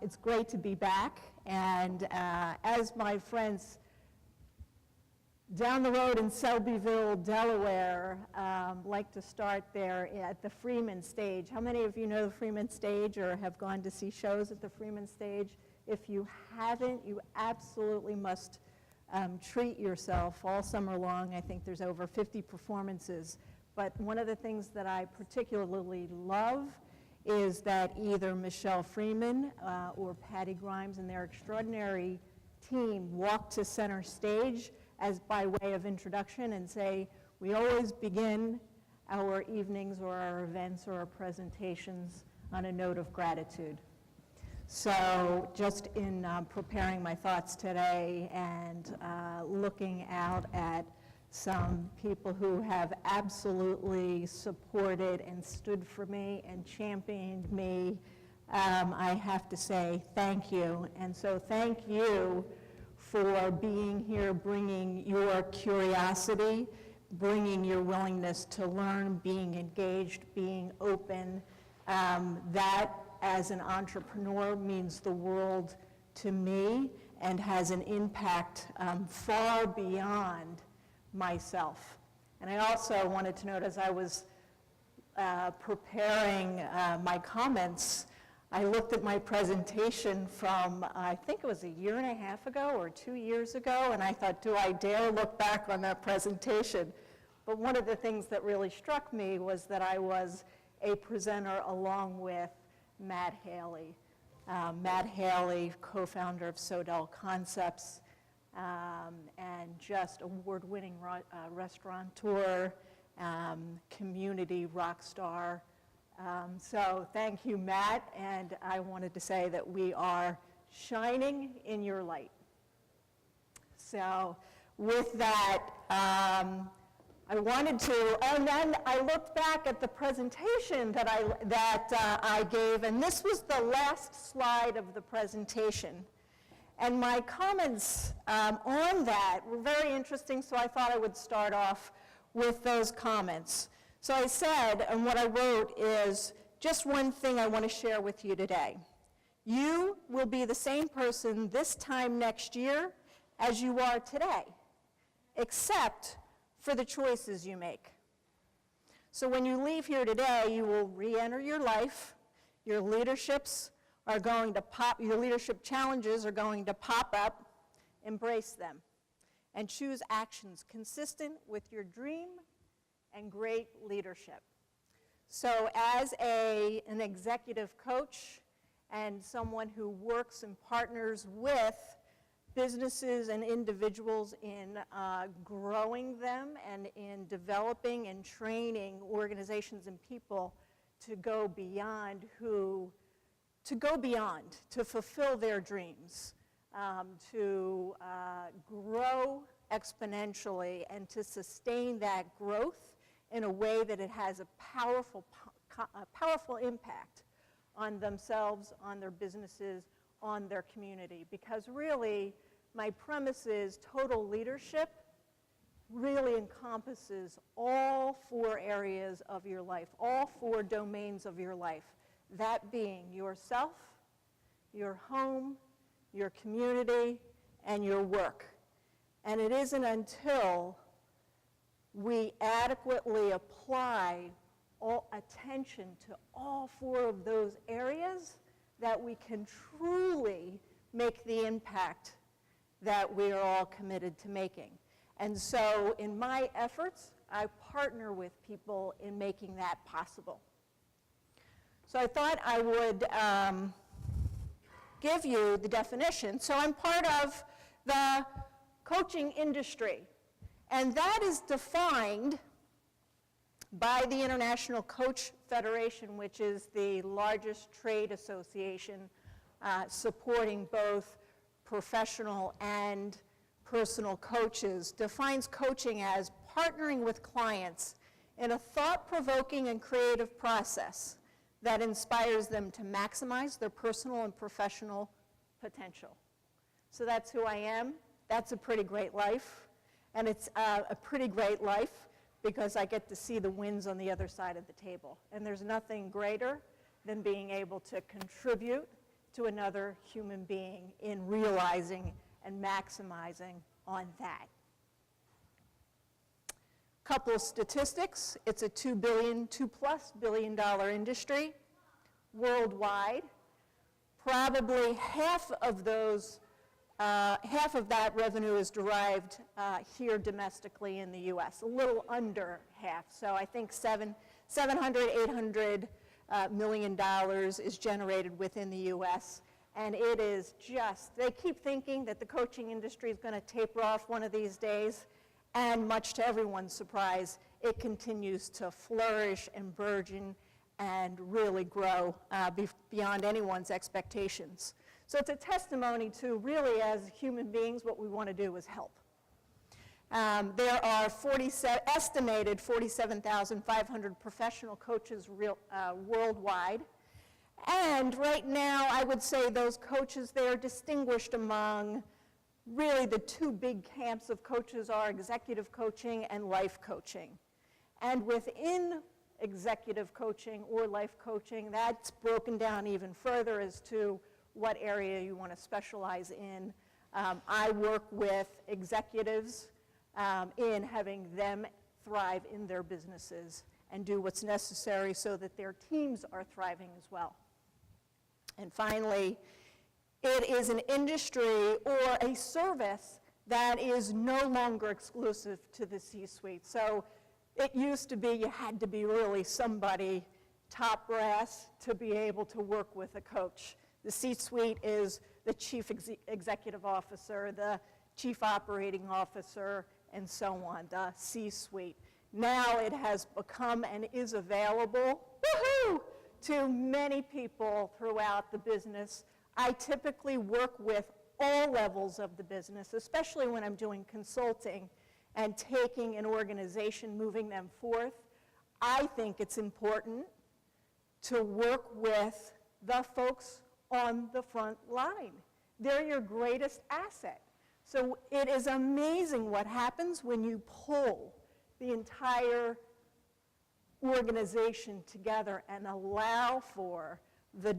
It's great to be back, and as my friends down the road in Selbyville, Delaware, like to start there at the Freeman Stage. How many of you know the Freeman Stage or have gone to see shows at the Freeman Stage? If you haven't, you absolutely must treat yourself all summer long. I think there's over 50 performances. But one of the things that I particularly love is that either Michelle Freeman or Patty Grimes and their extraordinary team walk to center stage as by way of introduction and say, we always begin our evenings or our events or our presentations on a note of gratitude. So just in preparing my thoughts today and looking out at some people who have absolutely supported and stood for me and championed me, I have to say thank you. And so thank you for being here, bringing your curiosity, bringing your willingness to learn, being engaged, being open. That, as an entrepreneur, means the world to me and has an impact far beyond myself. And I also wanted to note, as I was preparing my comments, I looked at my presentation from, I think it was 1.5 years ago or 2 years ago, and I thought, do I dare look back on that presentation? But one of the things that really struck me was that I was a presenter along with Matt Haley. Matt Haley, co-founder of Sodell Concepts, and just award-winning restaurateur, community rock star. So thank you, Matt, and I wanted to say that we are shining in your light. So with that, I wanted to, and then I looked back at the presentation that I gave, and this was the last slide of the presentation. And my comments on that were very interesting, so I thought I would start off with those comments. So I said, and what I wrote is, just one thing I want to share with you today. You will be the same person this time next year as you are today, except for the choices you make. So when you leave here today, you will re-enter your life. Your leaderships are going to pop, your leadership challenges are going to pop up. Embrace them and choose actions consistent with your dream and great leadership. So as an executive coach and someone who works and partners with businesses and individuals in growing them and in developing and training organizations and people to go beyond, to fulfill their dreams, to grow exponentially and to sustain that growth in a way that it has a powerful impact on themselves, on their businesses, on their community. Because really, my premise is total leadership really encompasses all 4 areas of your life, all 4 domains of your life. That being yourself, your home, your community, and your work. And it isn't until we adequately apply attention to all 4 of those areas that we can truly make the impact that we are all committed to making. And so in my efforts, I partner with people in making that possible. So I thought I would give you the definition. So I'm part of the coaching industry, and that is defined by the International Coach Federation, which is the largest trade association supporting both professional and personal coaches, defines coaching as partnering with clients in a thought-provoking and creative process that inspires them to maximize their personal and professional potential. So that's who I am. That's a pretty great life. And it's a pretty great life because I get to see the wins on the other side of the table. And there's nothing greater than being able to contribute to another human being in realizing and maximizing on that. Couple of statistics. It's a $2 plus billion industry worldwide. Probably half of that revenue is derived here domestically in the U.S., a little under half. So I think $700, $800 million is generated within the U.S. And it is just, they keep thinking that the coaching industry is going to taper off one of these days. And much to everyone's surprise, it continues to flourish and burgeon and really grow beyond anyone's expectations. So it's a testimony to really, as human beings, what we want to do is help. There are estimated 47,500 professional coaches worldwide. And right now, I would say those coaches, they are distinguished among really the two big camps of coaches are executive coaching and life coaching. And within executive coaching or life coaching, that's broken down even further as to what area you want to specialize in. I work with executives in having them thrive in their businesses and do what's necessary so that their teams are thriving as well. And finally, it is an industry or a service that is no longer exclusive to the C-suite. So it used to be you had to be really somebody top brass to be able to work with a coach. The C-suite is the chief executive officer, the chief operating officer, and so on, the C-suite. Now it has become and is available, woohoo, to many people throughout the business. I typically work with all levels of the business, especially when I'm doing consulting and taking an organization, moving them forth. I think it's important to work with the folks on the front line. They're your greatest asset. So it is amazing what happens when you pull the entire organization together and allow for the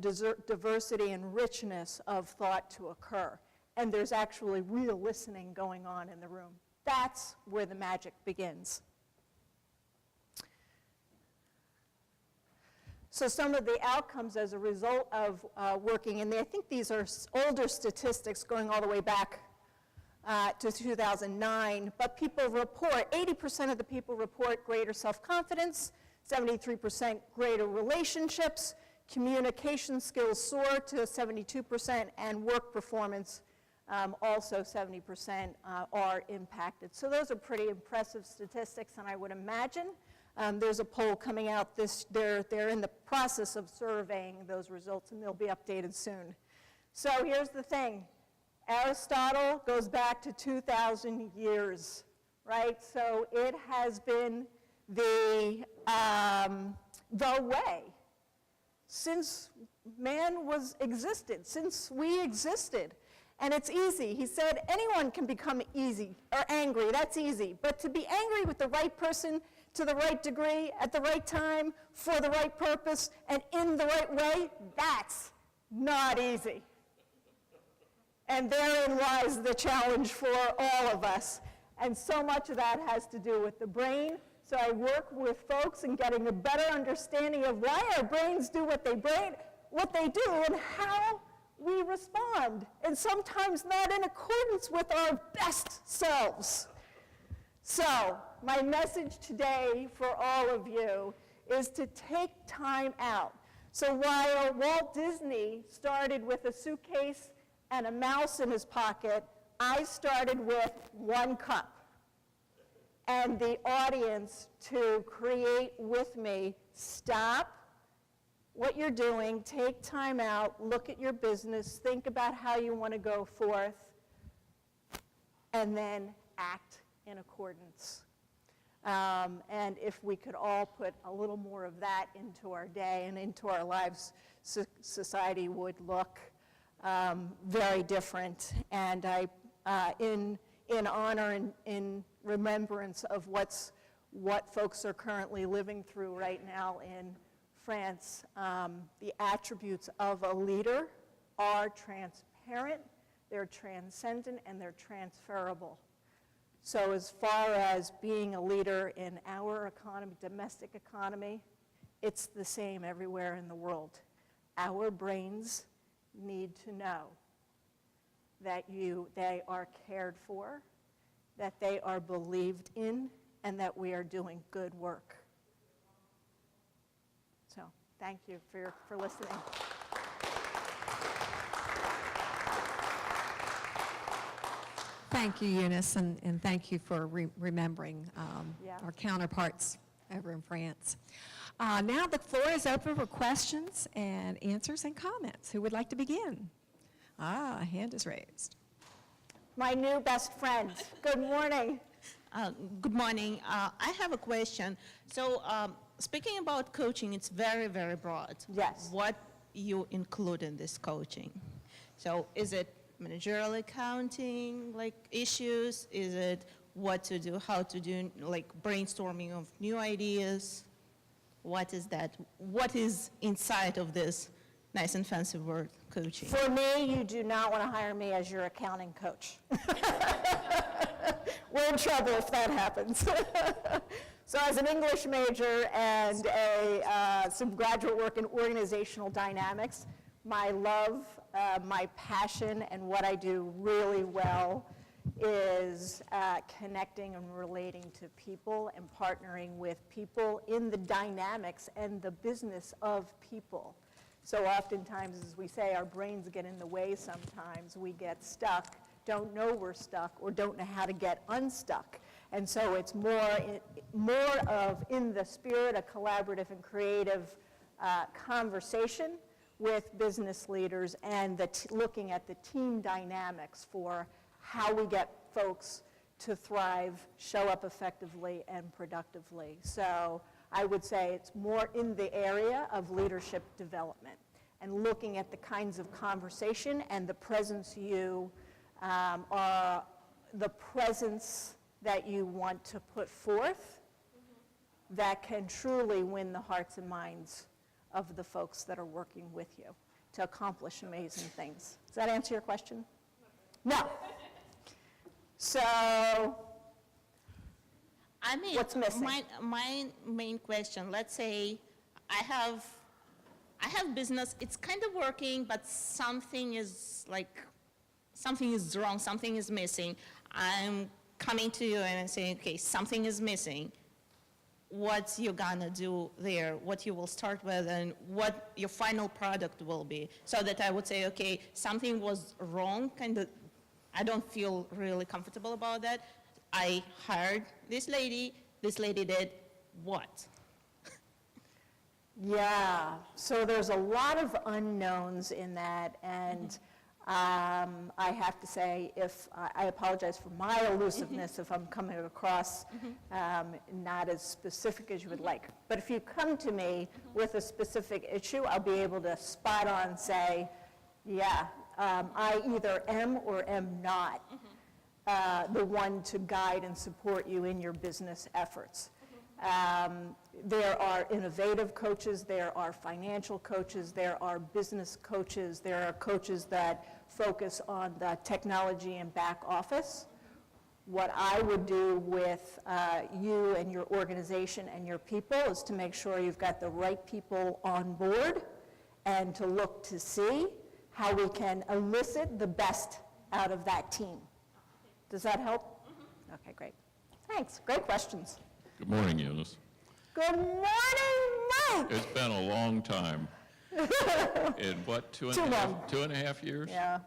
diversity and richness of thought to occur. And there's actually real listening going on in the room. That's where the magic begins. So some of the outcomes as a result of working, and I think these are older statistics going all the way back to 2009, but people report, 80% of the people report greater self-confidence, 73% greater relationships, communication skills soar to 72%, and work performance also 70% are impacted. So those are pretty impressive statistics, and I would imagine there's a poll coming out they're in the process of surveying those results, and they'll be updated soon. So here's the thing. Aristotle goes back to 2,000 years, right? So it has been the way since man existed, since we existed. And it's easy. He said anyone can become easy or angry. That's easy. But to be angry with the right person to the right degree at the right time for the right purpose and in the right way, that's not easy. And therein lies the challenge for all of us. And so much of that has to do with the brain. So I work with folks in getting a better understanding of why our brains do what they do and how we respond, and sometimes not in accordance with our best selves. So my message today for all of you is to take time out. So while Walt Disney started with a suitcase and a mouse in his pocket, I started with one cup. And the audience to create with me, stop what you're doing, take time out, look at your business, think about how you want to go forth, and then act in accordance. And if we could all put a little more of that into our day and into our lives, society would look very different. And in honor and in remembrance of what's what folks are currently living through right now in France. The attributes of a leader are transparent, they're transcendent, and they're transferable. So as far as being a leader in our economy, domestic economy, it's the same everywhere in the world. Our brains need to know that they are cared for, that they are believed in, and that we are doing good work. So thank you for listening. Thank you, Eunice, and thank you for remembering our counterparts over in France. Now the floor is open for questions and answers and comments. Who would like to begin? A hand is raised. My new best friend. Good morning. Good morning. I have a question. So speaking about coaching, it's very, very broad. Yes. What you include in this coaching? So is it managerial accounting, like issues? Is it what to do, how to do, like brainstorming of new ideas? What is that? What is inside of this nice and fancy word, coaching? For me, you do not want to hire me as your accounting coach. We're in trouble if that happens. So as an English major and some graduate work in organizational dynamics, my love, my passion, and what I do really well is connecting and relating to people and partnering with people in the dynamics and the business of people. So oftentimes, as we say, our brains get in the way sometimes. We get stuck, don't know we're stuck, or don't know how to get unstuck. And so it's more of, in the spirit, a collaborative and creative conversation with business leaders and looking at the team dynamics for how we get folks to thrive, show up effectively and productively. So I would say it's more in the area of leadership development and looking at the kinds of conversation and the presence the presence that you want to put forth that can truly win the hearts and minds of the folks that are working with you to accomplish amazing things. Does that answer your question? No. So, I mean, what's missing? My main question, let's say I have business, it's kind of working, but something is wrong, something is missing. I'm coming to you and I'm saying, okay, something is missing. What you're gonna do there, what you will start with, and what your final product will be, so that I would say, okay, something was wrong, kind of, I don't feel really comfortable about that. I hired this lady did what? Yeah, so there's a lot of unknowns in that, and I have to say, I apologize for my elusiveness if I'm coming across not as specific as you would like. But if you come to me with a specific issue, I'll be able to spot on say, yeah, I either am or am not the one to guide and support you in your business efforts. There are innovative coaches, there are financial coaches, there are business coaches, there are coaches that focus on the technology and back office. What I would do with you and your organization and your people is to make sure you've got the right people on board and to look to see how we can elicit the best out of that team. Does that help? Okay, great. Thanks. Great questions. Good morning, Eunice. Good morning, Mike. It's been a long time. In what, two and a half years? Yeah.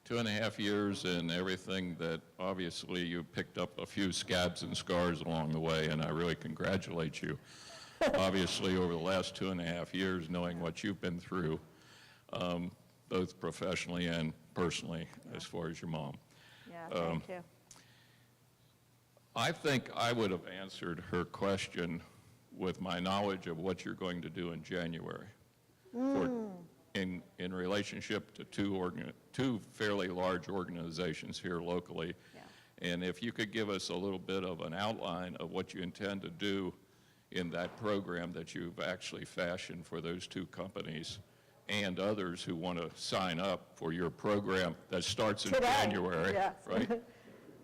2.5 years, and everything that obviously you picked up a few scabs and scars along the way, and I really congratulate you. Obviously, over the last 2.5 years, knowing what you've been through, both professionally and personally, as far as your mom. Yeah, thank you. I think I would have answered her question with my knowledge of what you're going to do in January in relationship to two fairly large organizations here locally, And if you could give us a little bit of an outline of what you intend to do in that program that you've actually fashioned for those two companies and others who want to sign up for your program that starts in Today, January, yes. right?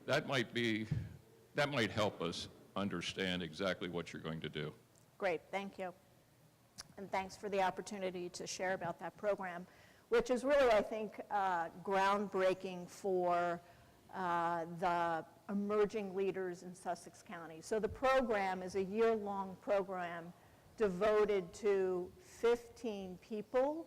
That might help us understand exactly what you're going to do. Great, thank you. And thanks for the opportunity to share about that program, which is really, I think, groundbreaking for the emerging leaders in Sussex County. So the program is a year-long program devoted to 15 people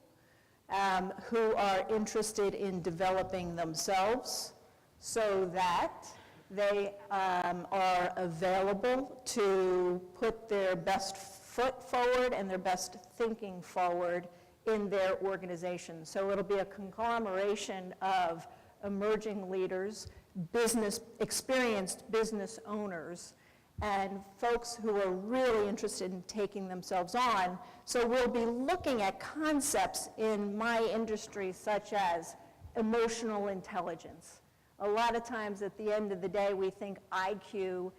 who are interested in developing themselves so that they are available to put their best foot forward and their best thinking forward in their organization. So it'll be a conglomeration of emerging leaders, experienced business owners, and folks who are really interested in taking themselves on. So we'll be looking at concepts in my industry such as emotional intelligence. A lot of times at the end of the day, we think IQ,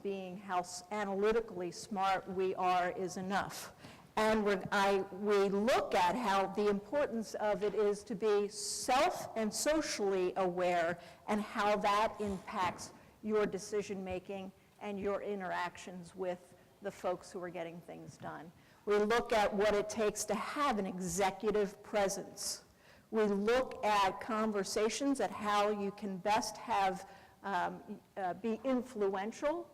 being how analytically smart we are is enough. And we look at how the importance of it is to be self and socially aware and how that impacts your decision-making and your interactions with the folks who are getting things done. We look at what it takes to have an executive presence. We look at conversations at how you can best have, be influential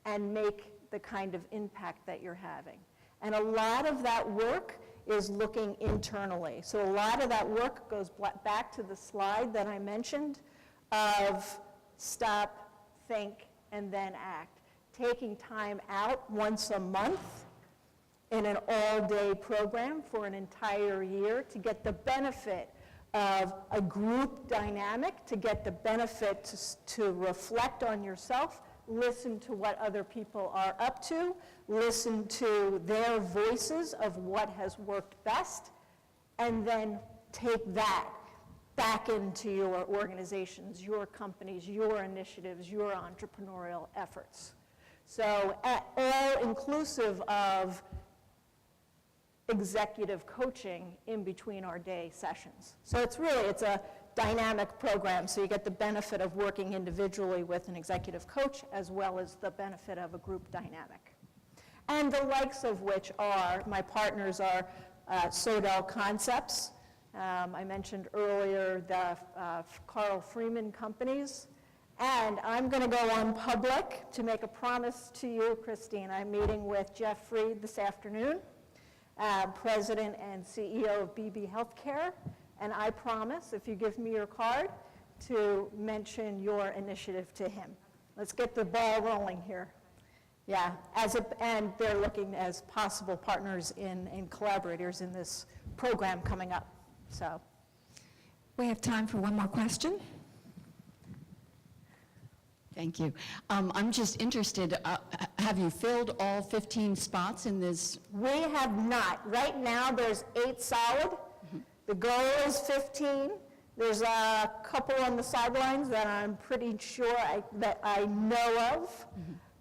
and make the kind of impact that you're having. And a lot of that work is looking internally. So a lot of that work goes back to the slide that I mentioned of stop, think, and then act. Taking time out once a month in an all-day program for an entire year to get the benefit of a group dynamic, to get the benefit to reflect on yourself, listen to what other people are up to, listen to their voices of what has worked best, and then take that back into your organizations, your companies, your initiatives, your entrepreneurial efforts. So all inclusive of executive coaching in between our day sessions. So it's a dynamic program, so you get the benefit of working individually with an executive coach as well as the benefit of a group dynamic. And the likes of which are, my partners are Sodell Concepts. I mentioned earlier the Carl Freeman companies. And I'm going to go on public to make a promise to you, Christine. I'm meeting with Jeff Fried this afternoon, President and CEO of BB Healthcare. And I promise, if you give me your card, to mention your initiative to him. Let's get the ball rolling here. Yeah, and they're looking as possible partners and collaborators in this program coming up. So, We have time for one more question. Thank you. I'm just interested, have you filled all 15 spots in this? we have not. Right now, there's 8 solid. The goal is 15. There's a couple on the sidelines that I'm pretty sure that I know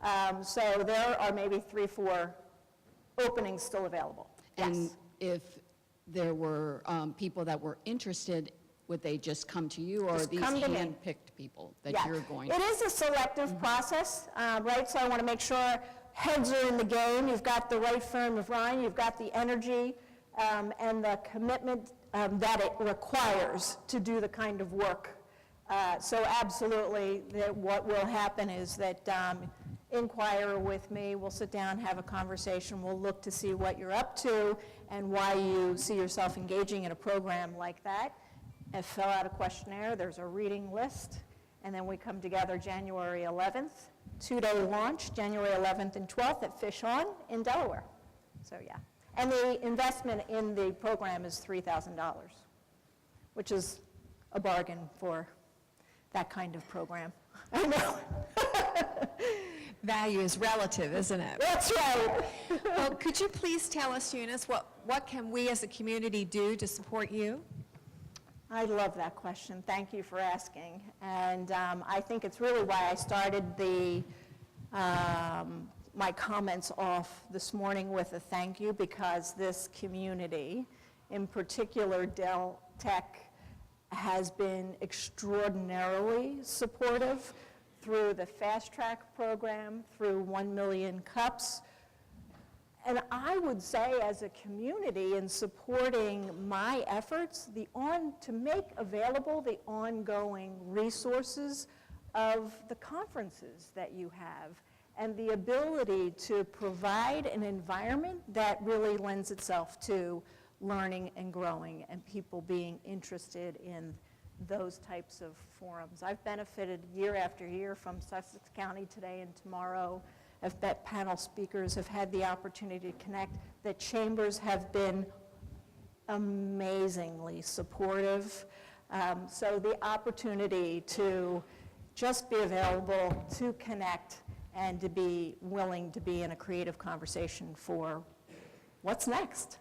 of. So there are maybe 3, 4 openings still available. And Yes. if there were people that were interested, would they just come to you, or are Just these come to me. hand-picked people that Yeah. you're going It to? is a selective process, right? So I want to make sure heads are in the game. You've got the right frame of mind, you've got the energy and the commitment that it requires to do the kind of work. So absolutely, what will happen is that inquire with me, we'll sit down, have a conversation, we'll look to see what you're up to and why you see yourself engaging in a program like that. And fill out a questionnaire, there's a reading list, and then we come together January 11th, 2-day launch, January 11th and 12th at Fish On in Delaware. So yeah. And the investment in the program is $3,000, which is a bargain for that kind of program. I know. Value is relative, isn't it? That's right. Well, could you please tell us, Eunice, what can we as a community do to support you? I love that question. Thank you for asking. And I think it's really why I started my comments off this morning with a thank you, because this community, in particular Dell Tech, has been extraordinarily supportive through the Fast Track program, through 1 Million Cups. And I would say, as a community, in supporting my efforts, to make available the ongoing resources of the conferences that you have, and the ability to provide an environment that really lends itself to learning and growing and people being interested in those types of forums. I've benefited year after year from Sussex County Today and Tomorrow. I've bet panel speakers have had the opportunity to connect. The chambers have been amazingly supportive. So the opportunity to just be available, to connect, and to be willing to be in a creative conversation for what's next.